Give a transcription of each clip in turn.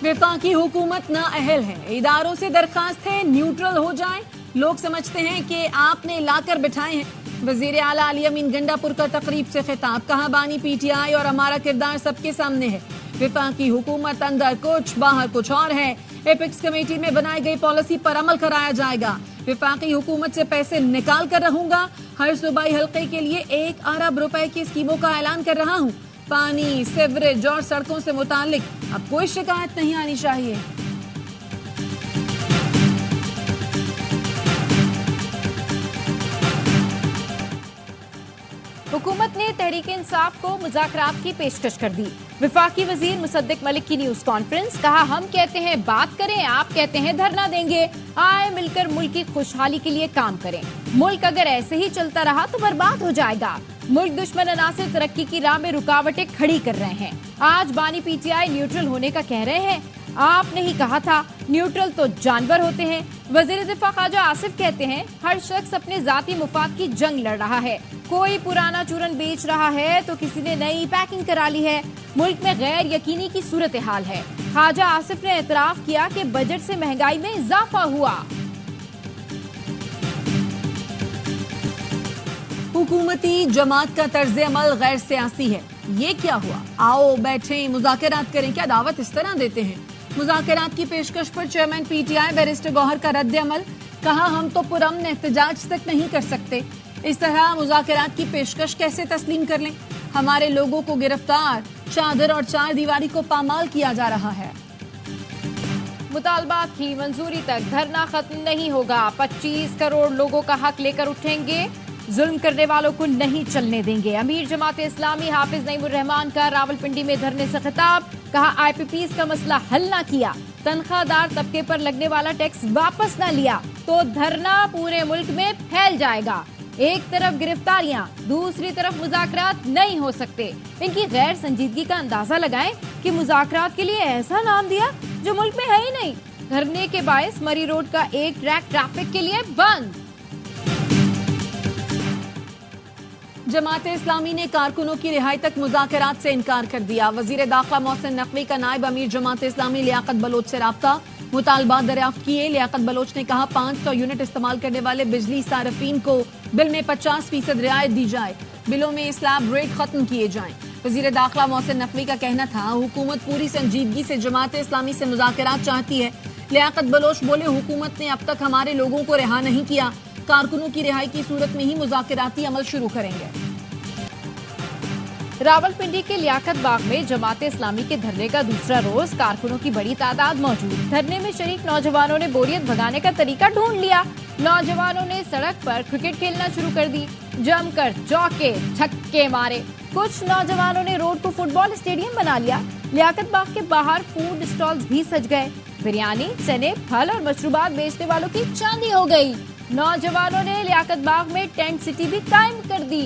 वफाकी हुकूमत नाअहल है, इदारों से दरखास्त है न्यूट्रल हो जाए। लोग समझते हैं कि आपने लाकर बिठाए हैं। वजीर आला अली अमीन गंडापुर का तकरीब से खिताब, कहा बानी पीटीआई और हमारा किरदार सबके सामने है। वफाकी हुकूमत अंदर कुछ बाहर कुछ और है। एपिक्स कमेटी में बनाई गई पॉलिसी पर अमल कराया जाएगा। वफाकी हुकूमत से पैसे निकाल कर रहूंगा। हर सूबाई हल्के के लिए 1 अरब रुपए की स्कीमों का ऐलान कर रहा हूँ। पानी, सीवरेज और सड़कों से मुतालिक अब कोई शिकायत नहीं आनी चाहिए। हुकूमत ने तहरीक इंसाफ को मुज़ाकरात की पेशकश कर दी। वफाकी वजीर मुसद्दिक मलिक की न्यूज कॉन्फ्रेंस, कहा हम कहते हैं बात करें, आप कहते हैं धरना देंगे। आए मिलकर मुल्क की खुशहाली के लिए काम करें। मुल्क अगर ऐसे ही चलता रहा तो बर्बाद हो जाएगा। मुल्क दुश्मन अनासिर तरक्की की राह में रुकावटें खड़ी कर रहे हैं। आज बानी पीटीआई न्यूट्रल होने का कह रहे हैं। आपने ही कहा था न्यूट्रल तो जानवर होते हैं। वजीर दिफा ख्वाजा आसिफ कहते हैं हर शख्स अपने जाती मुफाद की जंग लड़ रहा है। कोई पुराना चूरन बेच रहा है तो किसी ने नई पैकिंग करा ली है। मुल्क में गैर यकीनी की सूरत हाल है। ख्वाजा आसिफ ने एतराफ किया कि बजट से महंगाई में इजाफा हुआ। हुकूमती जमात का तर्ज अमल गैर सियासी है। ये क्या हुआ? आओ बैठें, मुज़ाकरात करें। क्या दावत इस तरह देते हैं? मुज़ाकरात की पेशकश पर चेयरमैन पीटीआई बैरिस्टर गौहर का रद्द अमल, कहा हम तो पुरअमन एहतजाज तक नहीं कर सकते। इस तरह मुज़ाकरात की पेशकश कैसे तस्लीम कर लें? हमारे लोगों को गिरफ्तार, चादर और चार दीवारी को पामाल किया जा रहा है। मुतालबात की मंजूरी तक धरना खत्म नहीं होगा। 25 करोड़ लोगों का हक लेकर उठेंगे। जुल्म करने वालों को नहीं चलने देंगे। अमीर जमात इस्लामी हाफिज नईमुर रहमान का रावलपिंडी में धरने से खिताब, कहा आईपीपीज का मसला हल ना किया, तनख्वाहदार तबके पर लगने वाला टैक्स वापस ना लिया तो धरना पूरे मुल्क में फैल जाएगा। एक तरफ गिरफ्तारियां, दूसरी तरफ मुज़ाकरात नहीं हो सकते। इनकी गैर संजीदगी का अंदाजा लगाएं कि मुज़ाकरात के लिए ऐसा नाम दिया जो मुल्क में है ही नहीं। धरने के बायस मरी रोड का एक ट्रैक ट्रैफिक के लिए बंद। जमात इस्लामी ने कारकुनों की रिहाई तक मुज़ाकरात से इनकार कर दिया। वजीर दाखिला मोहसिन नकवी का नायब अमीर जमात इस्लामी लियाकत बलोच से राब्ता, मुतालबात दरियाफ्त किए। लियाकत बलोच ने कहा 500 यूनिट इस्तेमाल करने वाले बिजली सारफीन को बिल में 50% रियायत दी जाए। बिलों में स्लैब रेट खत्म किए जाएं। वजीर दाखिला मोहसिन नकवी का कहना था हुकूमत पूरी संजीदगी से जमात इस्लामी से मुज़ाकरात चाहती है। लियाकत बलोच बोले हुकूमत ने अब तक हमारे लोगों को रिहा नहीं किया। कारकुनों की रिहाई की सूरत में ही मुज़ाकराती अमल शुरू करेंगे। रावलपिंडी के लियाकत बाग में जमात इस्लामी के धरने का दूसरा रोज, कारकुनों की बड़ी तादाद मौजूद। धरने में शरीक नौजवानों ने बोरियत भगाने का तरीका ढूंढ लिया। नौजवानों ने सड़क पर क्रिकेट खेलना शुरू कर दी, जमकर चौके छक्के मारे। कुछ नौजवानों ने रोड को फुटबॉल स्टेडियम बना लिया। लियाकत बाग के बाहर फूड स्टॉल्स भी सज गए। बिरयानी, चने, फल और मशरूबात बेचने वालों की चांदी हो गई। नौजवानों ने लियाकत बाग में टेंट सिटी भी कायम कर दी।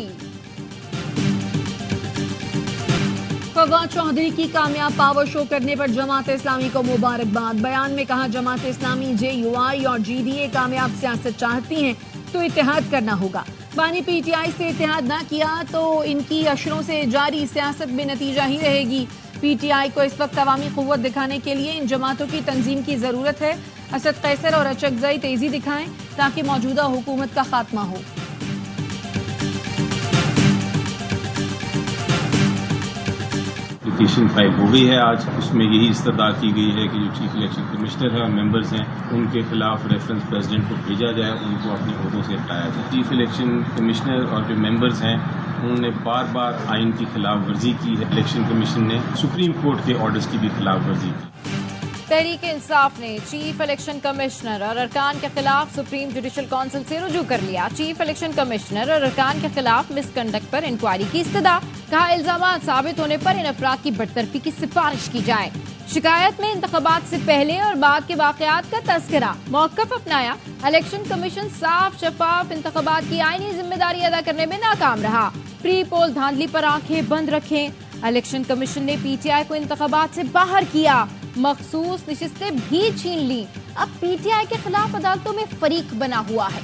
फवाद चौधरी की कामयाब पावर शो करने पर जमात इस्लामी को मुबारकबाद। बयान में कहा जमात इस्लामी JUI और GDA कामयाब सियासत चाहती हैं तो इत्तेहाद करना होगा। बानी पीटीआई से इत्तेहाद ना किया तो इनकी अशरों से जारी सियासत में नतीजा ही रहेगी। पीटीआई को इस वक्त अवामी कुव्वत दिखाने के लिए इन जमातों की तंजीम की जरूरत है। असद कैसर और अचकजई तेजी दिखाएं ताकि मौजूदा हुकूमत का खात्मा हो। एप्लीकेशन फाइल हो गई है आज। उसमें यही इस्तदा की गई है कि जो चीफ इलेक्शन कमिश्नर है और मेंबर्स हैं उनके खिलाफ रेफरेंस प्रेसिडेंट को भेजा जाए, उनको अपने ओहदों से हटाया जाए। चीफ इलेक्शन कमिश्नर और जो मेंबर्स हैं उन्होंने बार बार आइन की खिलाफ वर्जी की है। इलेक्शन कमीशन ने सुप्रीम कोर्ट के ऑर्डर्स की भी खिलाफ वर्जी की। तहरीक इंसाफ ने चीफ इलेक्शन कमिश्नर और अरकान के खिलाफ सुप्रीम जुडिशल काउंसिल से रुजू कर लिया। चीफ इलेक्शन कमिश्नर और अरकान के खिलाफ मिसकंडक्ट पर इंक्वायरी की इस्तदा, कहा इल्जामात साबित होने पर इन अफराद की बरतरफी की सिफारिश की जाए। शिकायत में इंतखाबात से पहले और बाद के वाकयात का तस्करा, मौकफ अपनाया। इलेक्शन कमीशन साफ शफाफ इंतखाबात की आईनी जिम्मेदारी अदा करने में नाकाम रहा। प्री पोल धांधली पर आंखें बंद रखें। इलेक्शन कमीशन ने पीटीआई को इंतखाबात से बाहर किया, मखसूस नशिस्तें भी छीन ली। अब पीटीआई के खिलाफ अदालतों में फरीक बना हुआ है।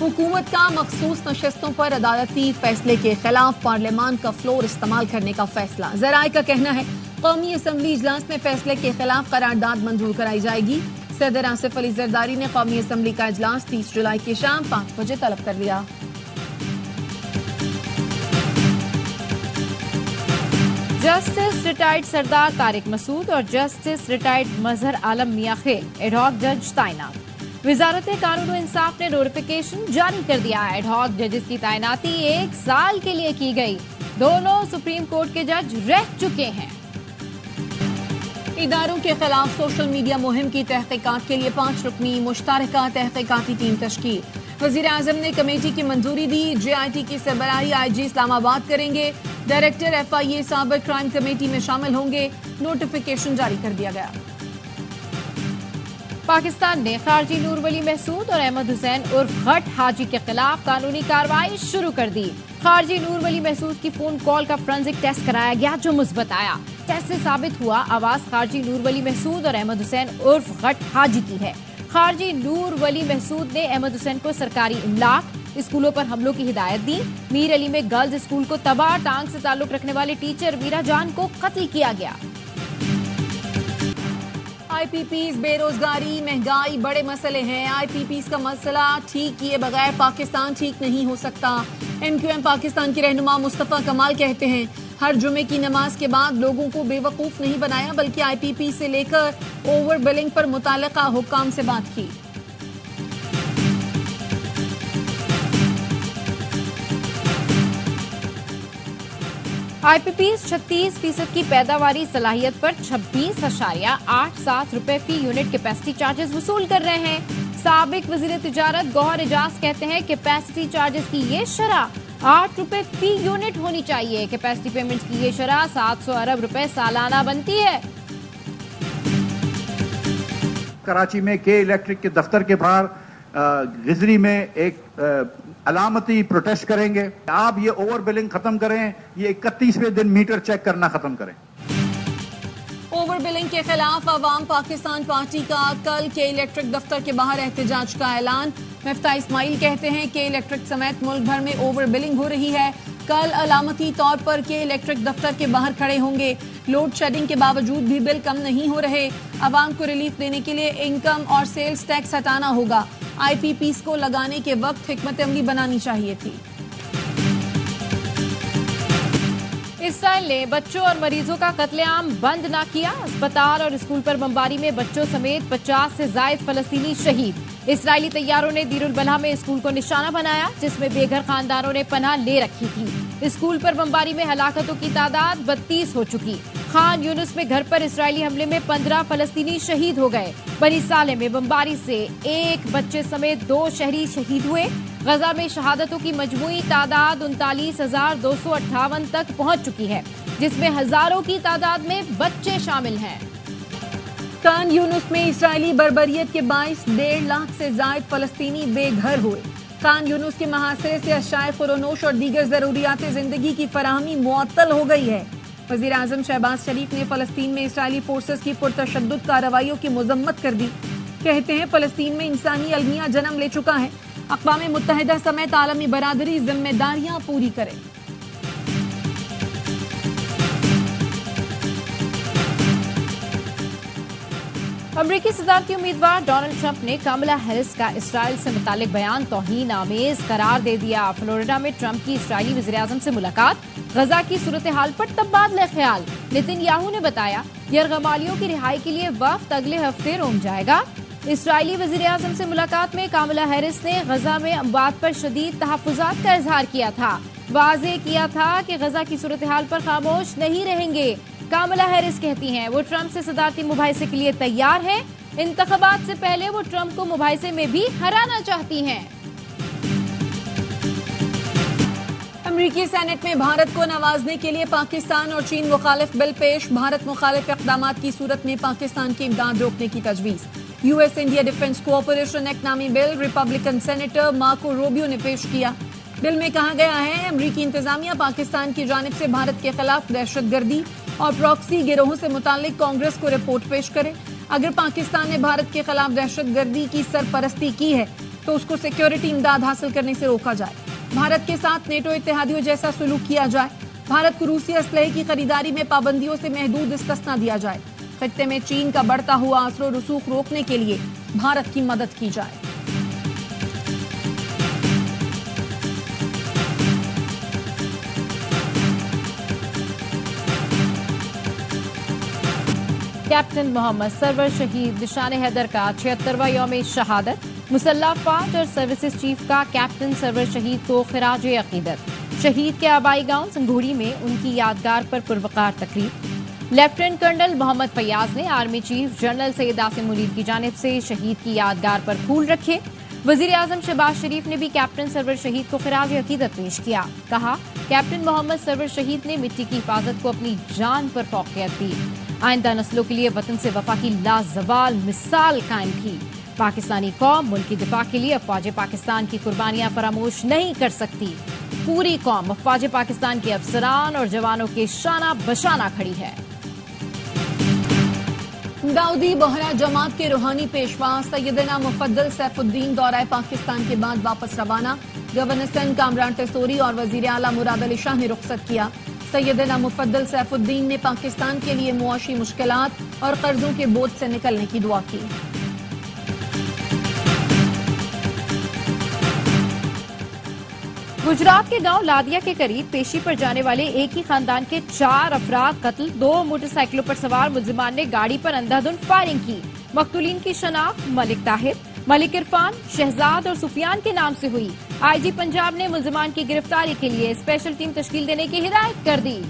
हुकूमत का मखसूस नशस्तों पर अदालती फैसले के खिलाफ पार्लियामान का फ्लोर इस्तेमाल करने का फैसला। जराए का कहना है कौमी असम्बली इजलास में फैसले के खिलाफ करारदाद मंजूर कराई जाएगी। सदर आसिफ अली जरदारी ने कौमी असम्बली का इजलास 30 जुलाई की शाम 5 बजे तलब कर लिया। जस्टिस रिटायर्ड सरदार तारिक मसूद और जस्टिस रिटायर्ड मजहर आलम मियां खेल एडहॉक जज तैनात। वजारत कानून और इंसाफ ने नोटिफिकेशन जारी कर दिया। एडहॉक जजेस की तैनाती 1 साल के लिए की गई। दोनों सुप्रीम कोर्ट के जज रह चुके हैं। इदारों के खिलाफ सोशल मीडिया मुहिम की तहकीकात के लिए 5 रुकनी मुश्तरका तहकीकाती टीम तश्कील। वजीर आजम ने कमेटी की मंजूरी दी। JIT की सरबराही IG इस्लामाबाद करेंगे। Director FIA cyber crime committee में शामिल होंगे। नोटिफिकेशन जारी कर दिया गया। पाकिस्तान ने खारजी नूर वली महसूद और अहमद हुसैन उर्फ भट्ट हाजी के खिलाफ कानूनी कार्रवाई शुरू कर दी। खारजी नूर वली महसूद की फोन कॉल का फोरेंसिक टेस्ट कराया गया जो मुस्बत आया। टेस्ट से साबित हुआ आवाज खारजी नूर वली महसूद और अहमद हुसैन उर्फ भट्ट हाजी की है। खारजी नूर वली महसूद ने अहमद हुसैन को सरकारी इमलाक, स्कूलों पर हमलों की हिदायत दी। मीर अली में गर्ल्स स्कूल को तबाह, टांग से ताल्लुक रखने वाले टीचर मीरा जान को कत्ल किया गया। IPPs, बेरोजगारी, महंगाई बड़े मसले हैं। IPPs का मसला ठीक किए बगैर पाकिस्तान ठीक नहीं हो सकता। MQM पाकिस्तान के रहनुमा मुस्तफा कमाल कहते हैं हर जुमे की नमाज के बाद लोगों को बेवकूफ नहीं बनाया बल्कि IPP से लेकर ओवर बिलिंग पर मुताल्लिका हुक्काम से बात की। IPPs 36% की पैदावारी सलाहियत पर 26.87 रुपए फी यूनिट कैपेसिटी चार्जेस वसूल कर रहे हैं। साबिक वजीर तिजारत गौहर एजाज कहते हैं कैपेसिटी चार्जेस की ये शरह 8 रुपए फी यूनिट होनी चाहिए। कैपेसिटी पेमेंट्स की ये शरह 700 अरब रुपए सालाना बनती है। कराची में के इलेक्ट्रिक के दफ्तर के बाहर गिजरी में एक अलामती प्रोटेस्ट करेंगे। आप ये ओवर बिलिंग खत्म करें, ये 31वें दिन मीटर चेक करना खत्म करें। ओवर बिलिंग के खिलाफ अवाम पाकिस्तान पार्टी का कल के इलेक्ट्रिक दफ्तर के बाहर एहतजाज का ऐलान। मिफ्ता इस्माइल कहते हैं कि इलेक्ट्रिक समेत मुल्क भर में ओवर बिलिंग हो रही है। कल अलामती तौर पर के इलेक्ट्रिक दफ्तर के बाहर खड़े होंगे। लोड शेडिंग के बावजूद भी बिल कम नहीं हो रहे। अवाम को रिलीफ देने के लिए इनकम और सेल्स टैक्स हटाना होगा। IPPs को लगाने के वक्त हिकमत अमली बनानी चाहिए थी। इसराइल ने बच्चों और मरीजों का कत्लेआम बंद न किया। अस्पताल और स्कूल पर बमबारी में बच्चों समेत 50 से जायद फलस्तीनी शहीद। इसराइली तैयारों ने दीरुल बलहा में स्कूल को निशाना बनाया जिसमें बेघर खानदानों ने पनाह ले रखी थी। स्कूल पर बमबारी में हलाकतों की तादाद 32 हो चुकी। खान यूनुस में घर पर इसराइली हमले में 15 फलस्तीनी शहीद हो गए। बनी साले में बमबारी से 1 बच्चे समेत 2 शहरी शहीद हुए। गजा में शहादतों की मजमूई तादाद 39,258 तक पहुंच चुकी है जिसमें हजारों की तादाद में बच्चे शामिल हैं। खान यूनुस में इसराइली बर्बरियत के बाइस 1.5 लाख से जायद फलस्तीनी बेघर हुए। खान यूनुस के मुहासरे से अशाए खुरोनोश और दीगर जरूरियात जिंदगी की फराहमी मुअत्तल हो गई है। वजीर आजम शहबाज शरीफ ने फलस्तीन में इसराइली फोर्सेस की पुरतशद्दुद कार्रवाइयों की मजम्मत कर दी। कहते हैं फलस्तीन में इंसानी अलमिया जन्म ले चुका है। अक़वाम मुत्तहिदा समेत आलमी बरादरी जिम्मेदारियां पूरी करे। अमरीकी सदारती उम्मीदवार डोनाल्ड ट्रंप ने कमला हैरिस का इसराइल से मुतालिक बयान तौहीन आमेज करार दे दिया। फ्लोरिडा में ट्रंप की इसराइली वज़ीर-ए-आज़म से मुलाकात, गजा की सूरत हाल पर तबादला ख्याल। नेतन्याहू ने बताया यरगमालियों की रिहाई के लिए वफ्द अगले हफ्ते रोम जाएगा। इसराइली वज़ीर-ए-आज़म से मुलाकात में कमला हैरिस ने गजा में अमवात पर शदीद तहफ़्फ़ुज़ात का इजहार किया था। वाज़ेह किया था कि गजा की सूरत हाल पर खामोश नहीं रहेंगे। कमला हैरिस कहती हैं वो ट्रंप से सदारती मुबाहिसे के लिए तैयार हैं। इंतखाबात से पहले वो ट्रंप को मुबाहिसे में भी हराना चाहती हैं। अमरीकी सेनेट में भारत को नवाजने के लिए पाकिस्तान और चीन मुखालिफ बिल पेश। भारत मुखालिफ इक़दामात की सूरत में पाकिस्तान की इमदाद रोकने की तजवीज़। US India defence cooperation act नामी bill Republican senator Marco Rubio ने पेश किया। बिल में कहा गया है अमरीकी इंतजामिया पाकिस्तान की जानिब से भारत के खिलाफ दहशतगर्दी और प्रॉक्सी गिरोहों से मुतालिक कांग्रेस को रिपोर्ट पेश करे। अगर पाकिस्तान ने भारत के खिलाफ दहशतगर्दी की सरपरस्ती की है तो उसको सिक्योरिटी इमदाद हासिल करने से रोका जाए। भारत के साथ नेटो इत्तेहादियों जैसा सुलूक किया जाए। भारत को रूसी असलहे की खरीदारी में पाबंदियों से महदूद इस्तिस्ना दिया जाए। खित्ते में चीन का बढ़ता हुआ असर और रसूख रोकने के लिए भारत की मदद की जाए। कैप्टन मोहम्मद सरवर शहीद निशान हैदर का 76वां यौम शहादत। मुसल्लह फौज और सर्विसेज चीफ का कैप्टन सरवर शहीद को खिराज अकीदत। शहीद के आबाई गांव संघोड़ी में उनकी यादगार पर पुरवकार तकरीब। लेफ्टिनेंट कर्नल मोहम्मद फयाज ने army chief general Syed Asim Munir की जानिब से शहीद की यादगार पर फूल रखे। वजीर आजम शहबाज शरीफ ने भी कैप्टन सरवर शहीद को खिराज अकीदत पेश किया। कहा, कैप्टन मोहम्मद सरवर शहीद ने मिट्टी की हिफाजत को अपनी जान पर फौकियत दी। आइंदा नस्लों के लिए वतन से वफा की लाजवाल मिसाल कायम की। पाकिस्तानी कौम मुल्क की दिफा के लिए अफवाज पाकिस्तान की कुर्बानियां फरामोश नहीं कर सकती। पूरी कौम अफवाज पाकिस्तान के अफसरान और जवानों के शाना बशाना खड़ी है। दाऊदी बोहरा जमात के रूहानी पेशवा सैयदना मुफद्दल सैफुद्दीन दौरा पाकिस्तान के बाद वापस रवाना। गवर्नर सिंध कामरान टेसोरी और वजीर आला मुराद अली शाह ने रुखसत किया। सैयदना मुफद्दल सैफुद्दीन ने पाकिस्तान के लिए मुआशी मुश्किलात और कर्जों के बोझ से निकलने की दुआ की। गुजरात के गांव लादिया के करीब पेशी पर जाने वाले एक ही खानदान के 4 अफराद कत्ल। 2 मोटरसाइकिलों पर सवार मुल्जिमान ने गाड़ी पर अंधाधुंध फायरिंग की। मकतूलीन की शनाख्त मलिक ताहिर, मलिक इरफान, शहजाद और सुफियान के नाम से हुई। आईजी पंजाब ने मुल्जिमान की गिरफ्तारी के लिए स्पेशल टीम तश्कील देने की हिदायत कर दी।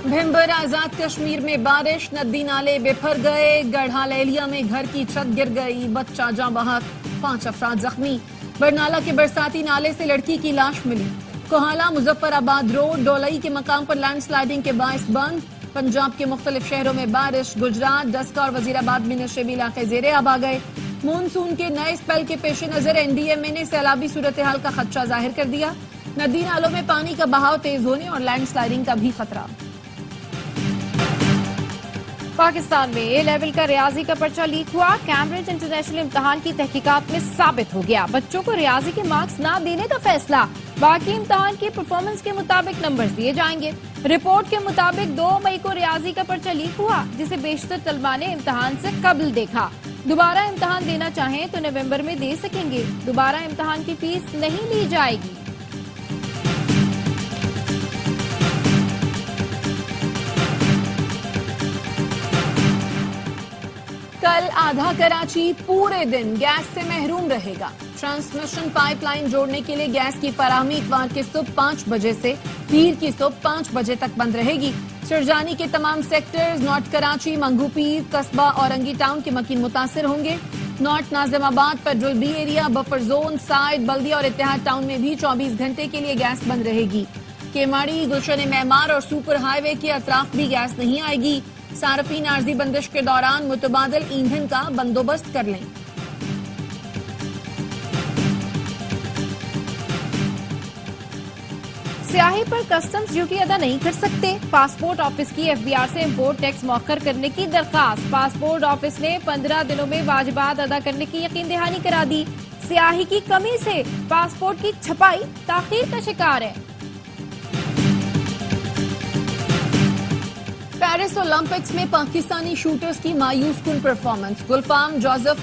भिंबर आजाद कश्मीर में बारिश, नदी नाले बिफर गए। गढ़ा लेलिया में घर की छत गिर गई, बच्चा जाँ बहक, 5 अफराद जख्मी। बरनाला के बरसाती नाले से लड़की की लाश मिली। कोहाला मुजफ्फराबाद रोड डोलई के मकाम पर लैंडस्लाइडिंग के बायस बंद। पंजाब के मुख्तलिफ शहरों में बारिश। गुजरात, डस्का और वजीराबाद में नशेबी इलाके जेरे आब आ गए। मानसून के नए स्पेल के पेश नजर एनडीएमए ने सैलाबी सूरत हाल का खदशा जाहिर कर दिया। नदी नालों में पानी का बहाव तेज होने और लैंडस्लाइडिंग का भी खतरा। पाकिस्तान में ए लेवल का रियाजी का पर्चा लीक हुआ। कैम्ब्रिज इंटरनेशनल इम्तिहान की तहकीकात में साबित हो गया। बच्चों को रियाजी के मार्क्स ना देने का फैसला। बाकी इम्तिहान की परफॉर्मेंस के मुताबिक नंबर्स दिए जाएंगे। रिपोर्ट के मुताबिक 2 मई को रियाजी का पर्चा लीक हुआ, जिसे बेशतर तलबा ने इम्तिहान से कबल देखा। दोबारा इम्तिहान देना चाहें तो नवंबर में दे सकेंगे। दोबारा इम्तिहान की फीस नहीं ली जाएगी। कल आधा कराची पूरे दिन गैस से महरूम रहेगा। ट्रांसमिशन पाइपलाइन जोड़ने के लिए गैस की फराहमी इतवार की सुबह 5 बजे से पीर की सुबह 5 बजे तक बंद रहेगी। सिरजानी के तमाम सेक्टर्स, नॉर्थ कराची, मंगू पीर, कस्बा, औरंगी टाउन के मकीन मुतासिर होंगे। नॉर्थ नाजिमाबाद, पेट्रोल B area, buffer zone, side, Baldia और इत्तेहाद टाउन में भी 24 घंटे के लिए गैस बंद रहेगी। केमाड़ी, गुलशन मेमार और सुपर हाईवे के अतराफ भी गैस नहीं आएगी। सार्फिन आर्जी बंदिश के दौरान मुतबादिल ईंधन का बंदोबस्त कर लें। स्याही पर कस्टम्स ड्यूटी अदा नहीं कर सकते। पासपोर्ट ऑफिस की एफबीआर से इंपोर्ट टैक्स मौखर करने की दरखास्त। पासपोर्ट ऑफिस ने 15 दिनों में वाजिबात अदा करने की यकीन दहानी करा दी। स्याही की कमी से पासपोर्ट की छपाई ताखीर का शिकार है। पेरिस ओलंपिक्स में पाकिस्तानी शूटर्स की मायूस कुन performance. Gulfam Joseph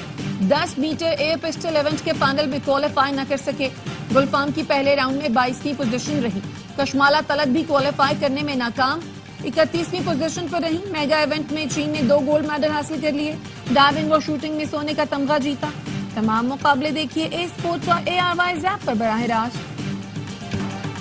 10 metre air pistol event के फाइनल में क्वालिफाई न कर सके। गुलफाम की पहले राउंड में 22वीं पोजीशन रही। कशमाला तलत भी क्वालिफाई करने में नाकाम, 31वीं पोजीशन पर रही। मेगा इवेंट में चीन ने 2 गोल्ड मेडल हासिल कर लिए। डाइविंग और शूटिंग में सोने का तमगा जीता। तमाम मुकाबले देखिए ए स्पोर्ट्स और ARY ऐप पर बराह रास्त।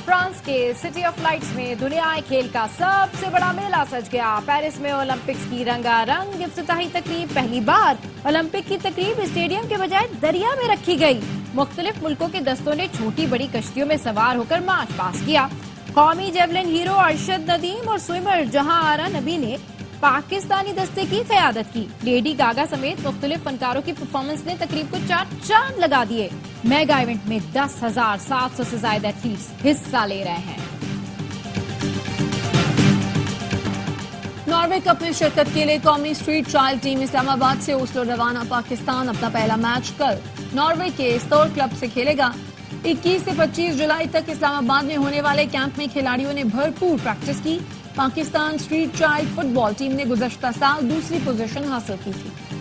फ्रांस के सिटी ऑफ लाइट्स में दुनिया खेल का सबसे बड़ा मेला सज गया। पेरिस में ओलंपिक्स की रंगारंग इफ्तिताही तकरीब। पहली बार ओलंपिक की तकरीब स्टेडियम के बजाय दरिया में रखी गई। मुख्तलिफ मुल्कों के दस्तों ने छोटी बड़ी कश्तियों में सवार होकर मार्च पास किया। कौमी जेवलिन हीरो अरशद नदीम और स्विमर जहां आरा नबी ने पाकिस्तानी दस्ते की क़यादत की। लेडी गागा समेत मुख्तलिफ फनकारों की परफॉर्मेंस ने तकरीब को 4 चांद लगा दिए। मेगा इवेंट में 10,700 से ज्यादा एथलीट्स हिस्सा ले रहे हैं। नॉर्वे कप में शिरकत के लिए कौमी स्ट्रीट चाइल्ड टीम इस्लामाबाद से ओस्लो रवाना। पाकिस्तान अपना पहला मैच कल नॉर्वे के स्टोर क्लब से खेलेगा। 21 से 25 जुलाई तक इस्लामाबाद में होने वाले कैंप में खिलाड़ियों ने भरपूर प्रैक्टिस की। Pakistan street child football team ने गुज़श्ता साल दूसरी पोजीशन हासिल की थी।